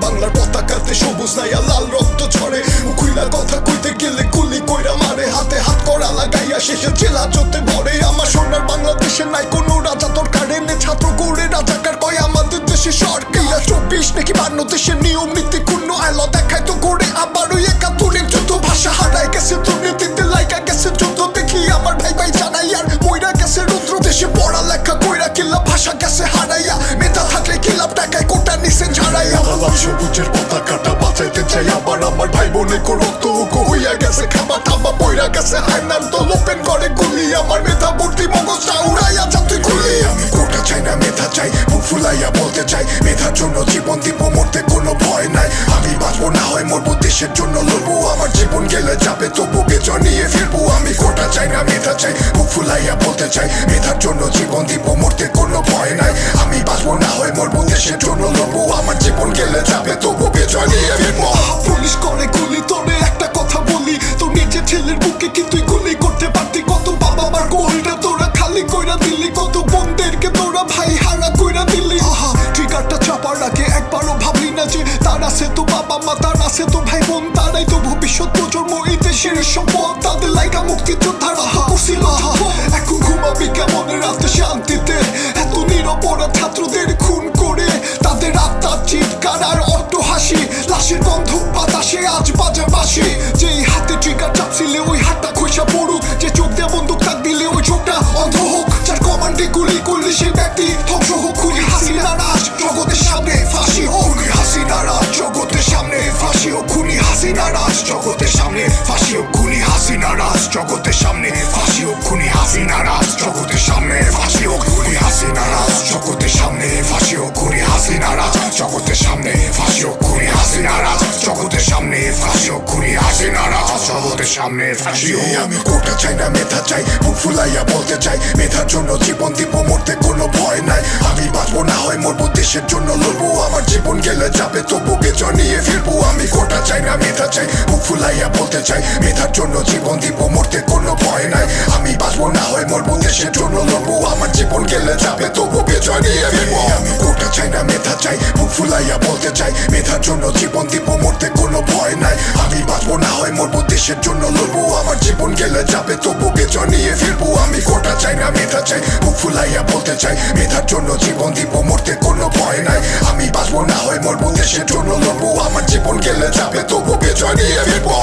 বাংলার পতাকাতে সবুজ নাই আর লাল রক্ত ঝরে খুইলা কথা কইতে গেলে গুলি কইরা মারে হাতে হাত করা লাগাইয়া শেষে জেলা চোতে ভরে আমার সোনার বাংলাদেশে নাই কোনো রাজা তোর কারেনে ছাত্র গৌড়ে রাজাকার কয় আমাদের দেশে সরকার 24 নাকি 52 দেশের নিয়ম নীতি ক্ষুণ্ণ আলো দেখায় তো গড়ে আবার ওই একাত্তরের যুদ্ধ ভাষা হারায় গেছে দুর্নীতিতে লাইকা গেছে যুদ্ধ দেখি আমার ভাই ভাই জানাই আর মইরা গেছে রুদ্র দেশে পড়ালেখা কইরা কিল্লা ভাষা গেছে হারাইয়া মেধা থাকলে কিলাপ টাকায় কোটা নিচে ঝাড়াইয়া লাল সবুজের পতাকাটা বাঁচাইতে চাই আবার আমার ভাই বোনে রক্ত হইয়া গেছে খাবার থাবা পইরা গেছে আয়নার দল ওপেন করে গুলি আমার মেধা ভর্তি মগজটা উড়াইয়া যাতে খুলি আমি কোটা চাই না মেধা চাই মুখ ফুলাইয়া বলতে চাই মেধার জন্য জীবন দিব মরতে কোনো ভয় নাই আমি বাঁচবো না হয় মরবো দেশের জন্য লড়বো আমার জীবন গেলে যাবে তবু বেচর নিয়ে ফিরবো আমি কোটা চাই না মেধা চাই মুখ ফুলাইয়া বলতে চাই মেধার জন্য জীবন দিব মরতে কোনো ভয় নাই আমি বাঁচবো না হয় মরবো দেশের জন্য লড়বো আমার জীবন গেলে যাবে তবু বেচর নিয়ে ফিরবো পুলিশ করে গুলি তোরে একটা কথা বলি তোর নিজের ছেলের বুকে কি তুই গুলি করতে পারতি কত বাবা আমার গোলটা তোরা খালি কইরা দিলি কত বোনদেরকে তোরা ভাই হারা কইরা দিলি আহা ট্রিগারটা চাপার আগে একবারও ভাবলি না যে তার আছে তো বাবা মা তার আছে তো ভাই বোন তারাই তো ভবিষ্যৎ প্রজন্ম এই দেশের সম্পদ তাদের লাইকা মুক্তিযোদ্ধারা করছিল এখন ঘুমাবি কেমন রাতে শান্তিতে এত নিরপরাধ ছাত্রদের খুন করে তাদের আত্মার চিৎকার আর অট্ট হাসি লাশের গন্ধ বাতাসে আজ বাজে বাসি যেই হাতে ট্রিগার চাপছিলে ওই হাতটা খসা পড়ুক যে চোখ দিয়ে বন্দুক তাক দিলে ওই চোখটা অন্ধ হোক যার কমান্ডে গুলি করলে সেই ব্যক্তি ধ্বংস হোক খুনি হাসিনা রাজ জগতের সামনে ফাঁসি হোক খুনি হাসিনা রাজ জগতের সামনে ফাঁসি হোক খুনি হাসিনা রাজ জগতের সামনে ফাঁসি হোক খুনি হাসিনা রাজ জগতের সামনে ফাঁসি হোক খুনি হাসিনা রাজ জগতের সামনে ফাঁসি হোক খুনি হাসিনা রাজ জগতের সামনে ফাঁসি হোক খুনি হাসিনা রাজ জগতের সামনে ফাঁসি হোক খুনি হাসিনা রাজ জগতের সামনে ফাঁসি হোক খুনি হাসিনা রাজ জগতের সামনে ফাঁসি হোক আমি কোটা চাই না মেধা চাই মুখ ফুলাইয়া বলতে চাই মেধার জন্য জীবন দিব মরতে কোনো ভয় নাই আমি বাঁচবো না হয় মরবো দেশের জন্য লড়বো আমার জীবন গেলে যাবে তবু বেচর নিয়ে ফিরবো আমি কোটা চাই না মেধা চাই মুখ ফুলাইয়া বলতে চাই মেধার জন্য জীবন দিব মরতে কোনো ভয় নাই আমি বাঁচবো না হয় মরবো দেশের জন্য লড়বো আমার জীবন গেলে যাবে তবু বেচর নিয়ে ফিরবো আমি কোটা চাই না মেধা চাই মুখ ফুলাইয়া বলতে চাই মেধার জন্য জীবন দিব মরতে কোনো ভয় নাই আমি বাঁচবো না হয় মরবো দেশের জন্য লড়বো আমার জীবন গেলে যাবে তবু বেচর নিয়ে ফিরবো আমি কোটা চাই না মেধা চাই মুখ ফুলাইয়া বলতে চাই মেধার জন্য জীবন দিব মরতে কোনো ভয় নাই আমি বাঁচবো না হয় মরবো দেশের জন্য লড়বো আমার জীবন গেলে যাবে তবু বেচর নিয়ে ফিরবো